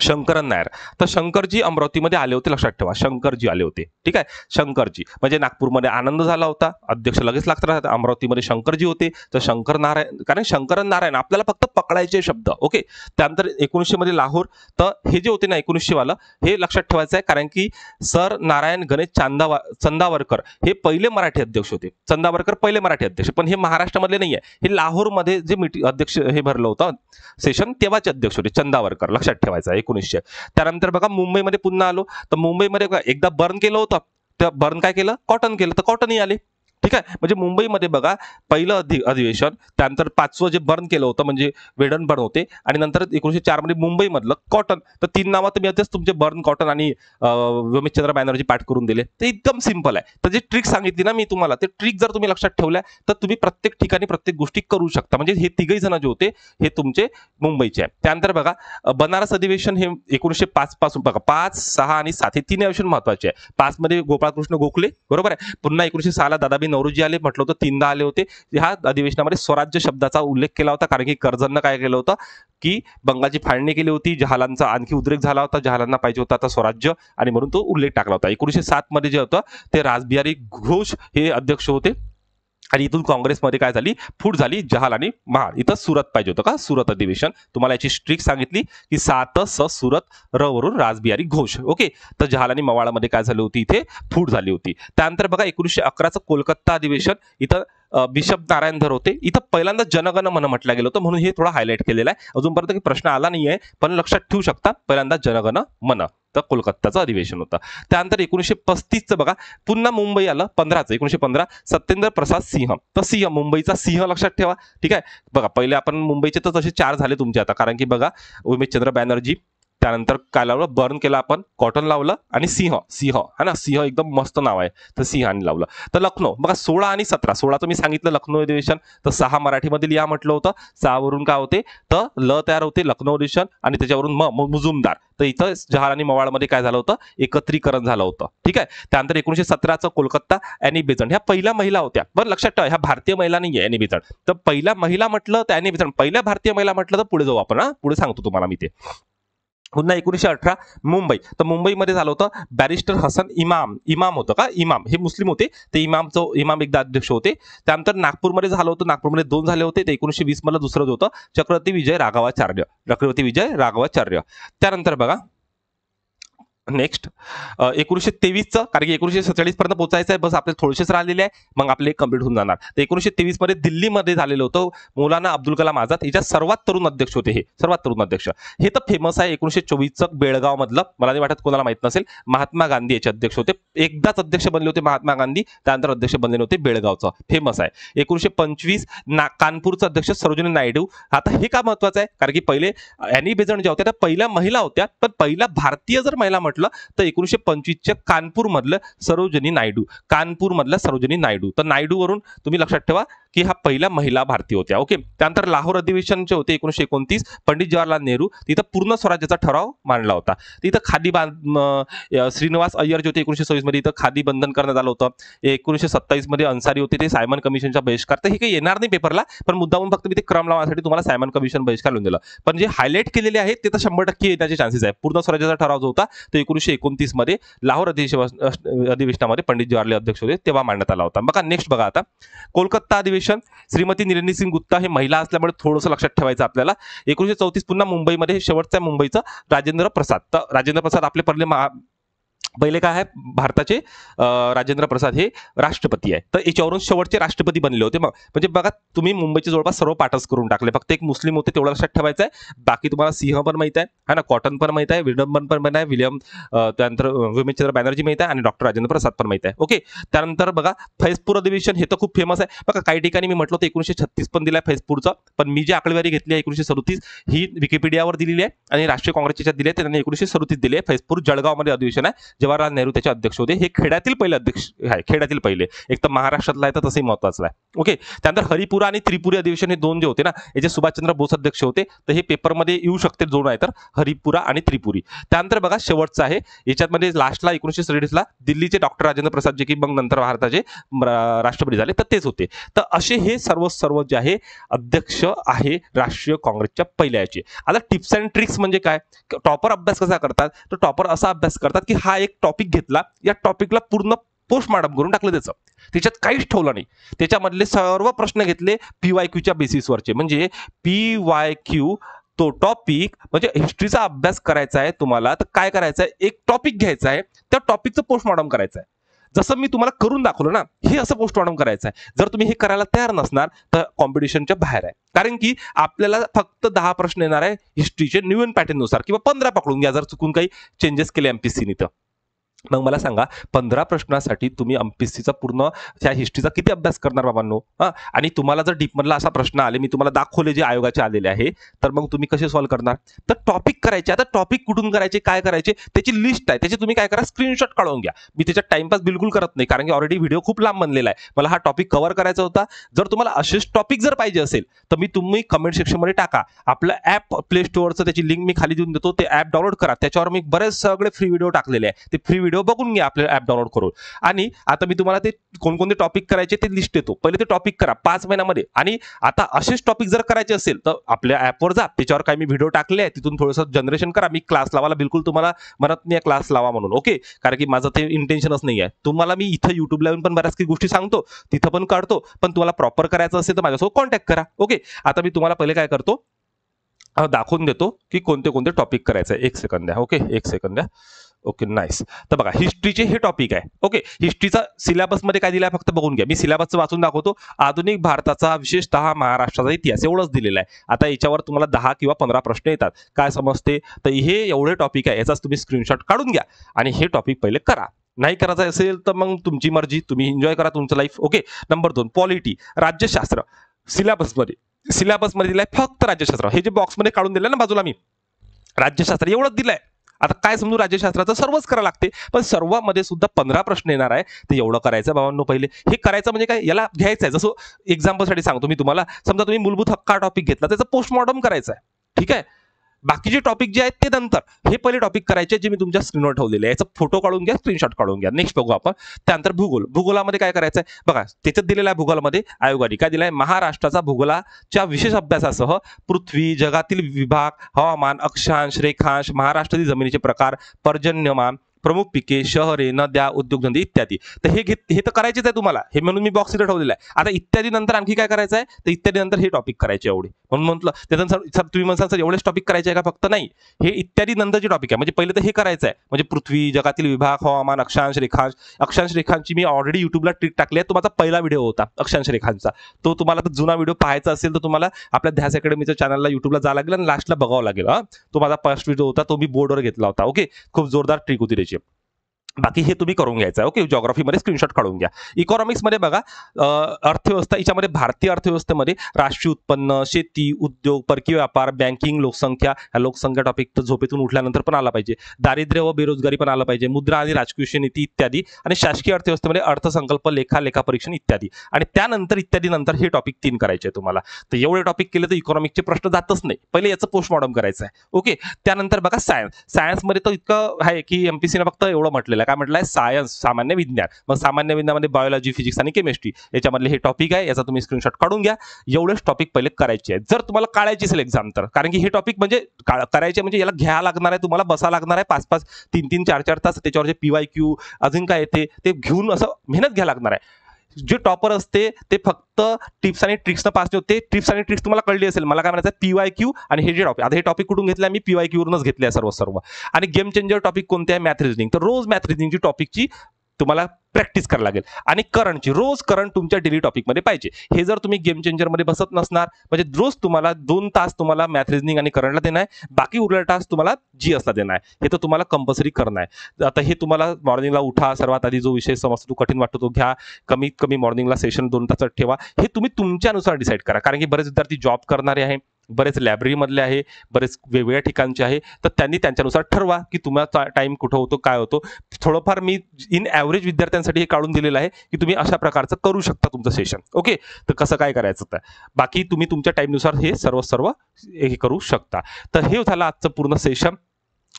शंकरन नायर. तर शंकरजी अमरावतीमध्ये आले होते, लक्षात ठेवा, शंकरजी आले होते. ठीक आहे, शंकरजी म्हणजे नागपूरमध्ये आनंद झाला होता, अध्यक्ष लगेच लागतात. अमरावतीमध्ये शंकरजी होते. तर शंकर नारायण, कारण शंकरन नारायण आपल्याला फक्त पकडायचे शब्द. ओके, त्यानंतर 1900 मध्ये लाहोर. तर हे जे होते ना 1900 वाला, हे लक्षात ठेवायचं आहे, कारण की सर नारायण गणेश चंदावरकर हे पहिले मराठी अध्यक्ष होते. चंदावरकर पहिले मराठी अध्यक्ष, पण हे महाराष्ट्रामधले नाही आहे. हे लाहोरमध्ये जे अध्यक्ष हे भरलं होतं सेशन, तेव्हाचे अध्यक्ष होते चंदावरकर, लक्षात ठेवायचं आहे. 1900. त्यानंतर बघा मुंबईमध्ये पुन्हा आलो. तर मुंबईमध्ये एकदा बर्न केलं होतं. तर बर्न काय केलं? कॉटन केलं. तर कॉटनही आले. ठीक आहे, म्हणजे मुंबईमध्ये बघा पहिलं अधिवेशन, त्यानंतर 5वं जे बर्न केलं होतं म्हणजे वेडनबर्न होते, आणि नंतर 1904 मध्ये मुंबईमधलं कॉटन. तर 3 नावं तुम्ही आताच तुमचे बर्न, कॉटन आणि व्योमचंद्र बॅनर्जी पाठ करून दिले. ते एकदम सिंपल आहे. तर जे ट्रिक सांगितली ना मी तुम्हाला, ते ट्रिक जर तुम्ही लक्षात ठेवल्या तर तुम्ही प्रत्येक ठिकाणी प्रत्येक गोष्टी करू शकता. म्हणजे हे तिघही जण जे होते हे तुमचे मुंबईचे आहे. त्यानंतर बघा बनारस अधिवेशन हे 1905 पासून बघा 5, 6 आणि 7 हे 3 अधिवेशन महत्वाचे आहे. 5 मध्ये गोपाळकृष्ण गोखले, बरोबर आहे. पुन्हा 1906 दादाभाई नौरोजी आले, म्हटलं होतं 3दा आले होते. ह्या अधिवेशनामध्ये स्वराज्य शब्दाचा उल्लेख केला होता, कारण की कर्जननं काय केलं होतं की बंगालची फाळणी केली होती. जहालांचा आणखी उद्रेक झाला होता, जहालांना पाहिजे होता आता स्वराज्य, आणि म्हणून तो उल्लेख टाकला होता. 1907 मध्ये जे होतं ते रासबिहारी घोष हे अध्यक्ष होते. आणि इथून काँग्रेसमध्ये काय झाली? फूट झाली जहाल आणि महाड. इथं सुरत पाहिजे होतं का? सुरत अधिवेशन. तुम्हाला याची स्ट्रिक सांगितली की 7 सुरत, र वरून रासबिहारी घोष. ओके, तर जहाल आणि मवाळामध्ये काय झाली होती? इथे फूट झाली होती. त्यानंतर बघा 1911चं कोलकाता अधिवेशन. इथं बिशप नारायण धर होते. इथं पहिल्यांदा जनगण मन म्हटलं गेलं होतं, म्हणून हे थोडं हायलाइट केलेलं आहे. अजूनपर्यंत काही प्रश्न आला नाहीये, पण लक्षात ठेवू शकता पहिल्यांदा जनगण मन. तर कोलकाताचं अधिवेशन होतं. त्यानंतर 1935चं बघा पुन्हा मुंबई आलं. 1915 सत्येंद्र प्रसाद सिंह. तर सिंह, मुंबईचा सिंह लक्षात ठेवा. ठीक आहे, बघा पहिले आपण मुंबईचे तर तसे 4 झाले तुमचे आता, कारण की बघा उमेशचंद्र बॅनर्जी, त्यानंतर काय लावलं? बर्न केलं आपण, कॉटन लावलं, आणि सिंह है ना, सिंह एकदम मस्त नाव आहे. तर सिंहाने लावलं. तर लखनौ बघा 16 आणि 17. 16चं मी सांगितलं लखनौ अधिवेशन. तर 6 मराठीमध्ये लिहा म्हटलं होतं. 6 वरून काय होते? तर ल तयार होते, लखनौ अधिवेशन, आणि त्याच्यावरून मुजुमदार. तर इथं जहाल आणि मवाळमध्ये काय झालं होतं? एकत्रीकरण झालं होतं. ठीक आहे, त्यानंतर 1917चं कोलकाता, ॲनी बेझंट. ह्या पहिल्या महिला होत्या. बरं लक्षात ठेवा, ह्या भारतीय महिला नाही आहे ॲनी बेझंट. तर पहिल्या महिला म्हटलं तर ॲनी बेझंट, पहिल्या भारतीय महिला म्हटलं तर पुढे जाऊ आपण, पुढे सांगतो तुम्हाला मी ते. पुन्हा 1918 मुंबई. तर मुंबईमध्ये झालं होतं बॅरिस्टर हसन इमाम होतं का? इमाम हे मुस्लिम होते. ते इमाम एकदा अध्यक्ष होते. त्यानंतर नागपूरमध्ये झालं होतं. नागपूरमध्ये 2 झाले होते. ते 1920 मध्ये दुसरं होतं चक्रवर्ती विजय राघवाचार्य. त्यानंतर बघा नेक्स्ट 1923चं, कारण की 1947 पर्यंत पोहोचायचं आहे, बस आपले थोडेसेच राहिलेले आहे, मग आपले कंप्लीट होऊन जाणार. तर 1923 मध्ये दिल्लीमध्ये झालेलं होतं मौलाना अब्दुल कलाम आझाद, याच्यात सर्वात तरुण अध्यक्ष होते, हे सर्वात तरुण अध्यक्ष. हे तर फेमस आहे. 1924चं बेळगाव मधलं, मला नाही वाटत कोणाला माहित नसेल, महात्मा गांधी याचे अध्यक्ष होते. एकदाच अध्यक्ष बनले होते महात्मा गांधी, त्यानंतर अध्यक्ष बनले नव्हते. बेळगावचं फेमस आहे. 1925 कानपूरचं अध्यक्ष सरोजिनी नायडू. आता हे का महत्वाचं आहे, कारण की पहिले अॅनी बेझंट ज्या होत्या त्या पहिल्या महिला होत्या, पण पहिला भारतीय जर महिला म्हटलं तर 1925च्या कानपूर मधलं सरोजिनी नायडू, कानपूर मधलं सरोजिनी नायडू. तर नायडू वरून तुम्ही लक्षात ठेवा की हा पहिल्या महिला भारतीय होत्या. ओके. त्यानंतर लाहोर अधिवेशनचे होते 1929, पंडित जवाहरलाल नेहरू, तिथं पूर्ण स्वराज्याचा ठराव मांडला होता. तिथं खादी श्रीनिवास अय्यर जे होते 1926 मध्ये इथं खादी बंधन करण्यात आलं होतं. 1927 मध्ये अन्सारी होते, ते सायमन कमिशनचा बहिष्कार. तर हे काही येणार नाही पेपरला, पण मुद्दामून फक्त मी ते क्रम लावण्यासाठी तुम्हाला सायमन कमिशन बहिष्कार लिहून दिलं. पण जे हायलाइट केलेले आहेत ते तर 100% येण्याचे चान्सेस आहे. पूर्ण स्वराज्याचा ठराव जो होता तो 1929 मध्ये लाहोर अधिवेशनामध्ये पंडित जवाहरलाल अध्यक्ष होते तेव्हा मांडण्यात आला होता. बघा नेक्स्ट बघा आता कोलकाता अधिवेशन. श्रीमती निरंजनी सिंग गुप्ता, हे महिला असल्यामुळे थोडंसं लक्षात ठेवायचं आपल्याला. 1934 पुन्हा मुंबईमध्ये, शेवटच्या मुंबईचा राजेंद्र प्रसाद. तर राजेंद्र प्रसाद आपले पहिले काय आहे भारताचे राजेंद्र प्रसाद हे राष्ट्रपती आहे. तर याच्यावरून शेवटचे राष्ट्रपती बनले होते. मग म्हणजे बघा तुम्ही मुंबईचे जवळपास सर्व पाठच करून टाकले, फक्त एक मुस्लिम होते तेवढं लक्षात ठेवायचं आहे. बाकी तुम्हाला सिंह पण माहित आहे ना, कॉटन पण माहित आहे, विडंबन पण माहित आहे, त्यानंतर विमेशचंद्र बॅनर्जी माहित आहे आणि डॉक्टर राजेंद्र प्रसाद पण माहित आहे. ओके. त्यानंतर बघा फैजपूर अधिवेशन, हे तर खूप फेमस आहे. बघा काही ठिकाणी मी म्हटलं होतं 1936 पण दिलाय फैजपूरचं, पण मी जी आकडेवारी घेतली आहे 1937 ही विकिपीडियावर दिलेली आहे आणि राष्ट्रीय काँग्रेसच्या दिली आहे, त्यांनी 1937 दिली आहे. फैजपूर जळगावमध्ये अधिवेशन आहे, जवाहरलाल नेहरू त्याचे अध्यक्ष होते. हे खेड्यातील पहिले अध्यक्ष आहे, खेड्यातील पहिले. एक तर महाराष्ट्रातला आहे तर तसंही महत्वाचं आहे. ओके. त्यानंतर हरिपुरा आणि त्रिपुरी अधिवेशन, हे दोन जे होते ना, याचे सुभाषचंद्र बोस अध्यक्ष होते. तर हे पेपरमध्ये येऊ शकते जोड आहे तर हरिपुरा आणि त्रिपुरी. त्यानंतर बघा शेवटचं आहे याच्यामध्ये लास्टला 1947 ला दिल्लीचे डॉक्टर राजेंद्र प्रसाद, जे की मग नंतर भारताचे राष्ट्रपती झाले, तर तेच होते. तर असे हे सर्व जे आहे अध्यक्ष आहे राष्ट्रीय काँग्रेसच्या पहिल्याचे. आता टिप्स अँड ट्रिक्स म्हणजे काय, टॉपर अभ्यास कसा करतात, तर टॉपर असा अभ्यास करतात की हा एक टॉपिक घेतला, या टॉपिकला पूर्ण पोस्टमार्टम करून टाकलं, त्याच्यात काहीच ठेवलं नाही. त्याच्यामधले सर्व प्रश्न घेतले PYQच्या बेसिसवरचे. म्हणजे PYQ तो टॉपिक, म्हणजे हिस्ट्रीचा अभ्यास करायचा आहे तुम्हाला, तर काय करायचं आहे, एक टॉपिक घ्यायचा आहे, त्या टॉपिकचं पोस्टमार्टम करायचं आहे. जसं मी तुम्हाला करून दाखवलं ना, हे असं पोस्टमार्टम करायचं आहे. जर तुम्ही हे करायला तयार नसणार तर कॉम्पिटिशनच्या बाहेर आहे, कारण की आपल्याला फक्त 10 प्रश्न येणार आहे हिस्ट्रीचे न्यू पॅटर्ननुसार, किंवा 15 पकडून घ्या जर चुकून काही चेंजेस केले MPSCनी तर. मग मला सांगा 15 प्रश्नासाठी तुम्ही MPSCचा पूर्ण त्या हिस्ट्रीचा किती अभ्यास करणार बाबांनो? आणि तुम्हाला जर डीपमधला असा प्रश्न आले, मी तुम्हाला दाखवले जे आयोगाचे आलेले आहे, तर मग तुम्ही कसे सॉल्व्ह करणार? तर टॉपिक करायचे. आता टॉपिक कुठून करायचे, काय करायचे, त्याची लिस्ट आहे, त्याची तुम्ही काय करा, स्क्रीनशॉट काढून घ्या. मी त्याच्यात टाइमपास बिलकुल करत नाही, कारण की ऑलरेडी व्हिडिओ खूप लांब बनलेला आहे. मला हा टॉपिक कव्हर करायचा होता. जर तुम्हाला असेच टॉपिक जर पाहिजे असेल तर तुम्ही कमेंट सेक्शनमध्ये टाका. आपलं ॲप प्ले स्टोअरचं त्याची लिंक मी खाली देऊन देतो, ते ॲप डाउनलोड करा. त्याच्यावर मी बरेच सगळे फ्री व्हिडिओ टाकलेले आहे, ते फ्री व्हिडिओ बघून घ्या आपल्या ऍप डाउनलोड करून. आणि आता मी तुम्हाला ते कोणकोणते टॉपिक करायचे ते लिस्ट देतो. पहिले ते टॉपिक करा 5 महिन्यामध्ये. आणि आता असेच टॉपिक जर करायचे असेल तर आपल्या ऍपवर जा, त्याच्यावर काही मी व्हिडिओ टाकले आहे, तिथून थोडंसं जनरेशन करा. मी क्लास लावायला बिलकुल तुम्हाला म्हणत नाही क्लास लावा म्हणून, ओके, कारण की माझं ते इंटेन्शनच नाही आहे. तुम्हाला मी इथं युट्यूबला येऊन पण बऱ्याच काही गोष्टी सांगतो, तिथं पण काढतो, पण तुम्हाला प्रॉपर करायचं असेल तर माझ्यासोबत कॉन्टॅक्ट करा. ओके. आता मी तुम्हाला पहिले काय करतो, दाखवून देतो की कोणते कोणते टॉपिक करायचं आहे. 1 सेकंद द्या. ओके, 1 सेकंद द्या. Okay, nice. तर बघा हिस्ट्रीचे हे टॉपिक आहे. ओके, हिस्ट्रीचा सिलेबसमध्ये काय दिलं आहे फक्त बघून घ्या. मी सिलेबसचं वाचून दाखवतो. आधुनिक भारताचा विशेषतः महाराष्ट्राचा इतिहास एवढंच दिलेला आहे. आता याच्यावर तुम्हाला 10 किंवा 15 प्रश्न येतात. काय समजते, तर हे एवढे टॉपिक आहे, याचाच तुम्ही स्क्रीनशॉट काढून घ्या आणि हे टॉपिक पहिले करा. नाही करायचं असेल तर मग तुमची मर्जी, तुम्ही एन्जॉय करा तुमचं लाईफ. ओके. नंबर 2 पॉलिटी, राज्यशास्त्र. सिलेबसमध्ये दिलाय फक्त राज्यशास्त्र. हे जे बॉक्समध्ये काढून दिलं ना बाजूला मी, राज्यशास्त्र एवढंच दिलंय. आता काय समजू, राज्यशास्त्राचं सर्वच करावं लागते, पण सर्वांमध्ये सुद्धा 15 प्रश्न येणार आहे. तर एवढं करायचं बाबांनो पहिले. हे करायचं म्हणजे काय, याला घ्यायचं आहे. जसं एक्झाम्पलसाठी सांगतो मी तुम्हाला, समजा तुम्ही मूलभूत हक्क टॉपिक घेतला, त्याचं पोस्टमॉर्टम करायचं आहे. ठीक आहे. बाकीचे टॉपिक जे आहेत ते नंतर, हे पहिले टॉपिक करायचे जे मी तुमच्या स्क्रीनवर ठेवलेले आहे. याचा फोटो काढून घ्या, स्क्रीनशॉट काढून घ्या. नेक्स्ट बघू आपण. त्यानंतर भूगोल. भूगोलामध्ये काय करायचं आहे बघा, त्याच्यात दिलेलं आहे भूगोलामध्ये आयोगाने काय दिलंय, महाराष्ट्राचा भूगोलाच्या विशेष अभ्यासासह पृथ्वी, जगातील विभाग, हवामान, अक्षांश, रेखांश, महाराष्ट्रातील जमिनीचे प्रकार, पर्जन्यमान, प्रमुख पिके, शहरे, नद्या, उद्योगधंदे इत्यादी. तर हे तर करायचेच आहे तुम्हाला, हे म्हणून मी बॉक्स इथे ठेवलेला आहे. आता इत्यादी नंतर आणखी काय करायचं आहे, तर इत्यादी नंतर हे टॉपिक करायचे एवढे. म्हणून म्हटलं त्याच्यानंतर सर तुम्ही म्हणसाल सर एवढेच टॉपिक करायचे आहे का फक्त, नाही, हे इत्यादी नंतरचे टॉपिक आहे. म्हणजे पहिले तर हे करायचं आहे, म्हणजे पृथ्वी, जगातील विभाग, हवामान, अक्षांश रेखांश. अक्षांश रेखांची मी ऑलरेडी युट्यूबला ट्रिक टाकली आहे, तो माझा पहिला व्हिडिओ होता अक्षांश रेखांचा. तो तुम्हाला तर जुना व्हिडिओ पाहायचा असेल तर तुम्हाला आपल्या ध्यास अकॅडमीच्या चॅनलला युट्यूबला जावं लागेल आणि लास्टला बघावं लागेल. तो माझा फर्स्ट व्हिडिओ होता, तो मी बोर्डवर घेतला होता. ओके, खूप जोरदार ट्रिक होती त्याची. बाकी हे तुम्ही करून घ्यायचं आहे. ओके, जिओग्राफीमध्ये स्क्रीनशॉट काढून घ्या. इकॉनॉमिक्समध्ये बघा, अर्थव्यवस्था, याच्यामध्ये भारतीय अर्थव्यवस्थेमध्ये राष्ट्रीय उत्पन्न, शेती, उद्योग, परकीय व्यापार, बँकिंग, लोकसंख्या. हा लोकसंख्या टॉपिक तर झोपेतून उठल्यानंतर पण आला पाहिजे. दारिद्र्य व बेरोजगारी पण आलं पाहिजे. मुद्रा आणि राजकोषीय नीती इत्यादी. आणि शासकीय अर्थव्यवस्थेमध्ये अर्थसंकल्प, लेखापरीक्षण इत्यादी. आणि त्यानंतर इत्यादी नंतर हे टॉपिक 3 करायचे आहे तुम्हाला. तर एवढे टॉपिक केले तर इकॉनॉमिक्सचे प्रश्न जातच नाही. पहिले याचं पोस्टमॉर्टम करायचं आहे. ओके, त्यानंतर बघा सायन्स. सायन्समध्ये तर इतकं आहे की एमपीसीने फक्त एवढं म्हटलेलं आहे, काय म्हटलंय, सायन्स, सामान्य विज्ञान. मग सामान्य विज्ञानामध्ये बायोलॉजी, फिजिक्स आणि केमिस्ट्री याच्यामधले हे टॉपिक आहे. याचा तुम्ही स्क्रीनशॉट काढून घ्या. एवढेच टॉपिक पहिले करायचे आहेत जर तुम्हाला काढायची असेल एक्झाम तर, कारण की हे टॉपिक म्हणजे करायचे म्हणजे याला घ्यायला लागणार आहे, तुम्हाला बसा लागणार आहे 5-5, 3-3, 4-4 तास. त्याच्यावर जे PYQ अजून काय येते ते घेऊन असं मेहनत घ्यायला लागणार आहे. जे टॉपर असते ते फक्त टिप्स आणि ट्रिक्सनं पास होते. टिप्स आणि ट्रिक्स तुम्हाला कळली असेल. मला काय म्हणायचं, PYQ आणि हे जे टॉपिक, आता हे टॉपिक कुठून घेतले, मी PYQ वरूनच घेतले आहे सर्व. आणि गेम चेंजर टॉपिक कोणते आहे, मॅथ रिजनिंग. तर रोज मॅथ रिजनिंगची टॉपिकची तुम्हाला प्रॅक्टिस करायला लागेल. आणि करंटची, रोज करंट तुमच्या डेली टॉपिकमध्ये पाहिजे. हे जर तुम्ही गेम चेंजरमध्ये बसत नसणार, म्हणजे रोज तुम्हाला 2 तास तुम्हाला मॅथ रिजनिंग आणि करंटला देणार आहे, बाकी उरलेला तास तुम्हाला GSला देणार आहे. हे तर तुम्हाला कंपल्सरी करणं आहे. आता हे तुम्हाला मॉर्निंगला उठा, सर्वात आधी जो विषय समजतो, तो कठीण वाटतो तो घ्या. कमीत कमी मॉर्निंगला सेशन 2 तासात ठेवा. हे तुम्ही तुमच्यानुसार डिसाईड करा, कारण की बरेच विद्यार्थी जॉब करणारे आहे, बरेच लायब्ररीमधले आहे, बरेच वेगवेगळ्या ठिकाणचे आहे. तर त्यांनी त्यांच्यानुसार ठरवा की तुम्हाला टाइम कुठं होतो, काय होतो. थोडंफार मी इन ॲव्हरेज विद्यार्थ्यांसाठी हे काढून दिलेलं आहे की तुम्ही अशा प्रकारचं करू शकता तुमचं सेशन. ओके, तर कसं काय करायचं, तर बाकी तुम्ही तुमच्या टाईमनुसार हे सर्व हे करू शकता. तर हे झालं आजचं पूर्ण सेशन.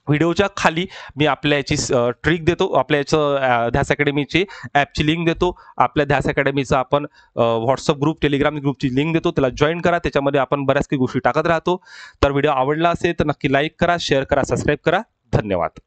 व्हिडिओच्या खाली मी आपल्या याची ट्रिक देतो, आपल्या याचं ध्यास अकॅडमीची ॲपची लिंक देतो. आपल्या ध्यास अकॅडमीचा आपण व्हॉट्सअप ग्रुप, टेलिग्राम ग्रुपची लिंक देतो, त्याला जॉईन करा. त्याच्यामध्ये आपण बऱ्याच काही गोष्टी टाकत राहतो. तर व्हिडिओ आवडला असेल तर नक्की लाईक करा, शेअर करा, सबस्क्राईब करा. धन्यवाद.